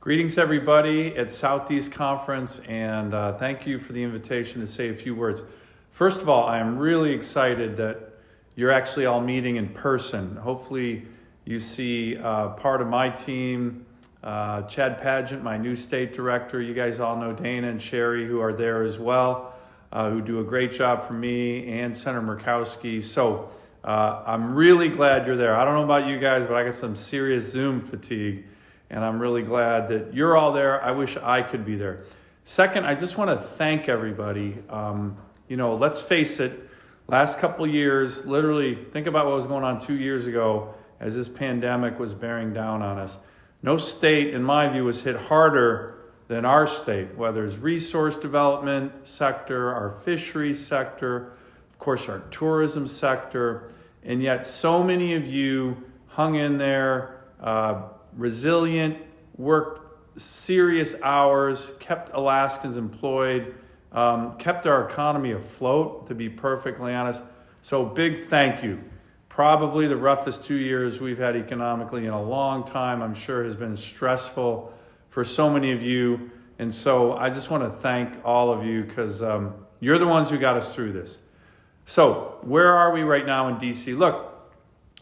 Greetings, everybody, at Southeast Conference, and thank you for the invitation to say a few words. First of all, I am really excited that you're actually all meeting in person. Hopefully, you see part of my team, Chad Pageant, my new state director. You guys all know Dana and Sherry, who are there as well, who do a great job for me, and Senator Murkowski. So I'm really glad you're there. I don't know about you guys, but I got some serious Zoom fatigue. And I'm really glad that you're all there. I wish I could be there. Second, I just want to thank everybody. Let's face it, last couple of years, literally think about what was going on 2 years ago as this pandemic was bearing down on us. No state, in my view, was hit harder than our state, whether it's resource development sector, our fisheries sector, of course, our tourism sector. And yet so many of you hung in there, resilient, worked serious hours, kept Alaskans employed, kept our economy afloat, to be perfectly honest. So big thank you. Probably the roughest 2 years we've had economically in a long time, I'm sure has been stressful for so many of you. And so I just want to thank all of you because you're the ones who got us through this. So where are we right now in DC? Look,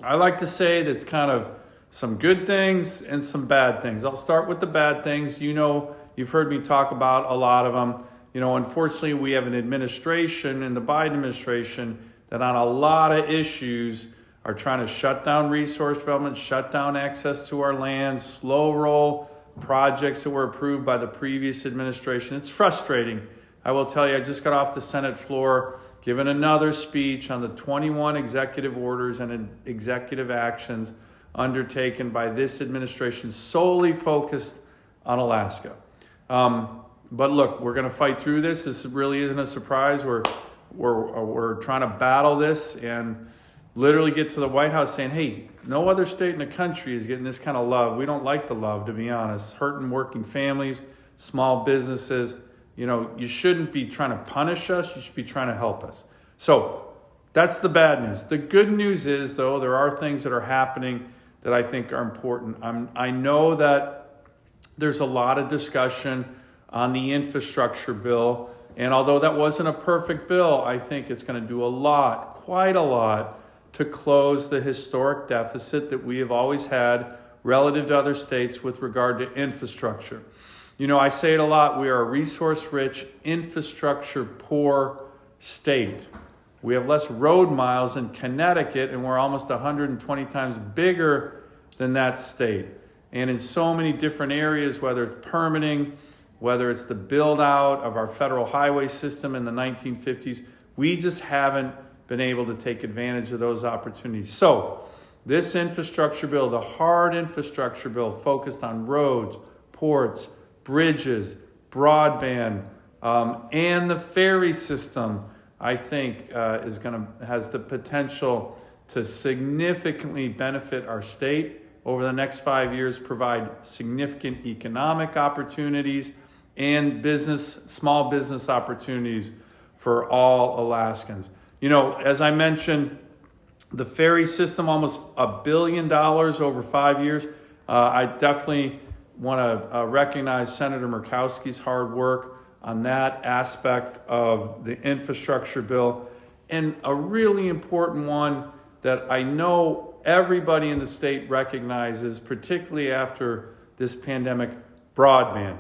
I like to say that's kind of some good things and some bad things. I'll start with the bad things. You've heard me talk about a lot of them. Unfortunately, we have an administration in the Biden administration that on a lot of issues are trying to shut down resource development, shut down access to our land, slow roll projects that were approved by the previous administration. It's frustrating. I will tell you, I just got off the Senate floor, giving another speech on the 21 executive orders and executive actions undertaken by this administration solely focused on Alaska. But look, we're going to fight through this. This really isn't a surprise. We're trying to battle this and literally get to the White House saying, hey, no other state in the country is getting this kind of love. We don't like the love, to be honest. Hurting working families, small businesses. You shouldn't be trying to punish us. You should be trying to help us. So that's the bad news. The good news is, though, there are things that are happening that I think are important. I know that there's a lot of discussion on the infrastructure bill, and although that wasn't a perfect bill, I think it's going to do quite a lot, to close the historic deficit that we have always had relative to other states with regard to infrastructure. I say it a lot, we are a resource-rich, infrastructure-poor state. We have less road miles in Connecticut, and we're almost 120 times bigger than that state. And in so many different areas, whether it's permitting, whether it's the build out of our federal highway system in the 1950s, we just haven't been able to take advantage of those opportunities. So this infrastructure bill, the hard infrastructure bill focused on roads, ports, bridges, broadband, and the ferry system, I think has the potential to significantly benefit our state over the next 5 years, provide significant economic opportunities and small business opportunities for all Alaskans. As I mentioned, the ferry system, almost $1 billion over 5 years. I definitely want to recognize Senator Murkowski's hard work on that aspect of the infrastructure bill. And a really important one that I know everybody in the state recognizes, particularly after this pandemic, broadband.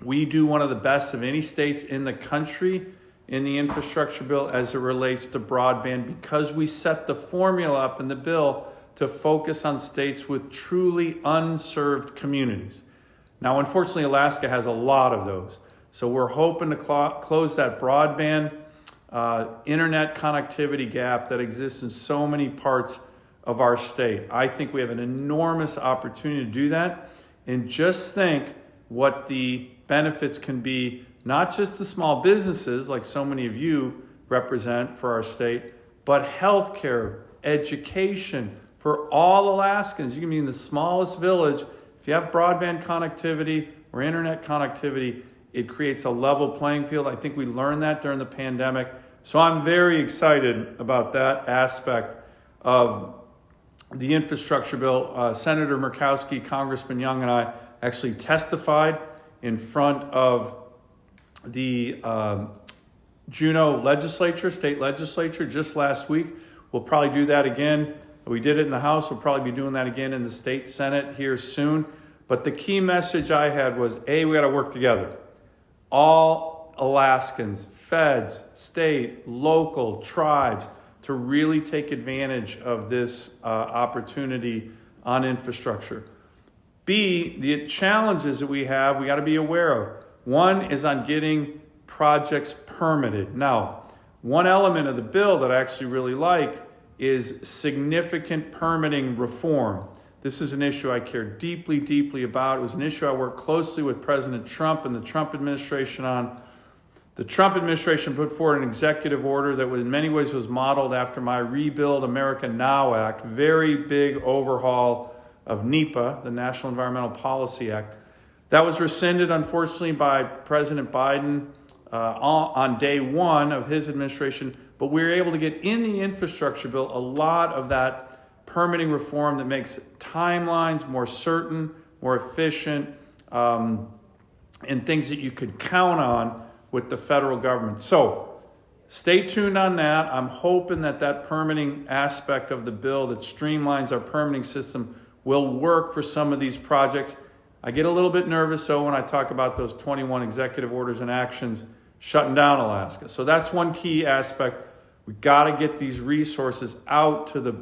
We do one of the best of any states in the country in the infrastructure bill as it relates to broadband, because we set the formula up in the bill to focus on states with truly unserved communities. Now, unfortunately, Alaska has a lot of those. So we're hoping to close that broadband internet connectivity gap that exists in so many parts of our state. I think we have an enormous opportunity to do that. And just think what the benefits can be, not just to small businesses like so many of you represent for our state, but healthcare, education for all Alaskans. You can be in the smallest village. If you have broadband connectivity or internet connectivity, it creates a level playing field. I think we learned that during the pandemic. So I'm very excited about that aspect of the infrastructure bill. Senator Murkowski, Congressman Young, and I actually testified in front of the Juneau legislature, state legislature, just last week. We'll probably do that again. We did it in the House. We'll probably be doing that again in the state Senate here soon. But the key message I had was, A, we got to work together. All Alaskans, feds, state, local, tribes, to really take advantage of this opportunity on infrastructure. B, the challenges that we got to be aware of. One is on getting projects permitted. Now, one element of the bill that I actually really like is significant permitting reform. This is an issue I care deeply, deeply about. It was an issue I worked closely with President Trump and the Trump administration on. The Trump administration put forward an executive order that in many ways was modeled after my Rebuild America Now Act, very big overhaul of NEPA, the National Environmental Policy Act. That was rescinded, unfortunately, by President Biden on day one of his administration, but we were able to get in the infrastructure bill a lot of that permitting reform that makes timelines more certain, more efficient, and things that you could count on with the federal government. So stay tuned on that. I'm hoping that permitting aspect of the bill that streamlines our permitting system will work for some of these projects. I get a little bit nervous, though, when I talk about those 21 executive orders and actions shutting down Alaska. So that's one key aspect. We got to get these resources out to the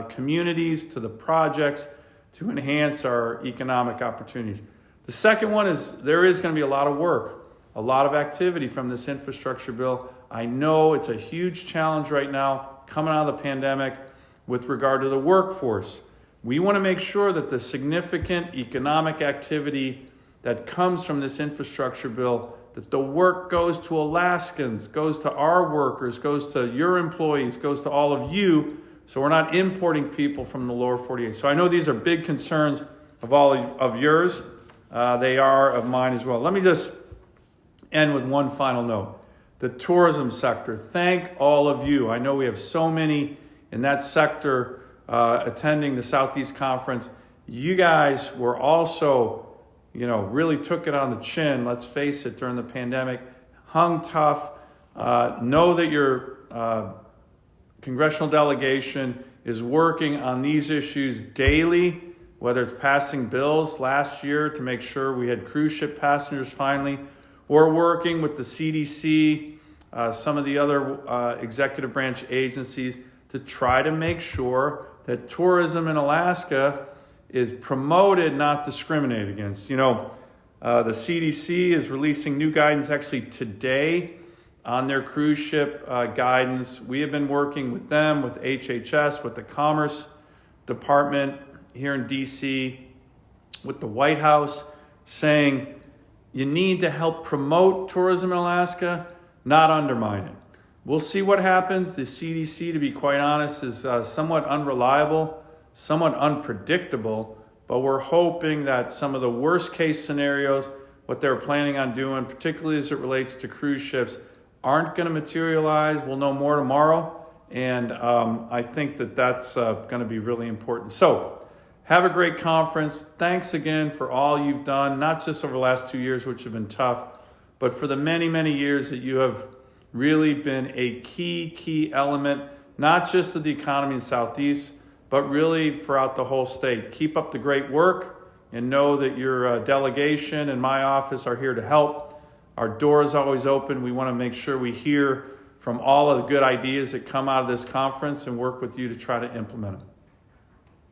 communities, to the projects, to enhance our economic opportunities. The second one is there is going to be a lot of work, a lot of activity from this infrastructure bill. I know it's a huge challenge right now coming out of the pandemic with regard to the workforce. We want to make sure that the significant economic activity that comes from this infrastructure bill, that the work goes to Alaskans, goes to our workers, goes to your employees, goes to all of you, so we're not importing people from the lower 48. So I know these are big concerns of all of yours. They are of mine as well. Let me just end with one final note. The tourism sector, thank all of you. I know we have so many in that sector attending the Southeast Conference. You guys were also, really took it on the chin, let's face it, during the pandemic, hung tough. Know that your congressional delegation is working on these issues daily, whether it's passing bills last year to make sure we had cruise ship passengers finally, or working with the CDC, some of the other executive branch agencies to try to make sure that tourism in Alaska is promoted, not discriminated against. The CDC is releasing new guidance actually today on their cruise ship guidance. We have been working with them, with HHS, with the Commerce Department here in DC, with the White House, saying you need to help promote tourism in Alaska, not undermine it. We'll see what happens. The CDC, to be quite honest, is somewhat unreliable, somewhat unpredictable, but we're hoping that some of the worst case scenarios, what they're planning on doing, particularly as it relates to cruise ships, aren't going to materialize. We'll know more tomorrow, and I think that's going to be really important. So have a great conference. Thanks again for all you've done, not just over the last 2 years, which have been tough, but for the many, many years that you have really been a key element, not just of the economy in Southeast, but really throughout the whole state. Keep up the great work and know that your delegation and my office are here to help. Our door is always open. We want to make sure we hear from all of the good ideas that come out of this conference and work with you to try to implement them.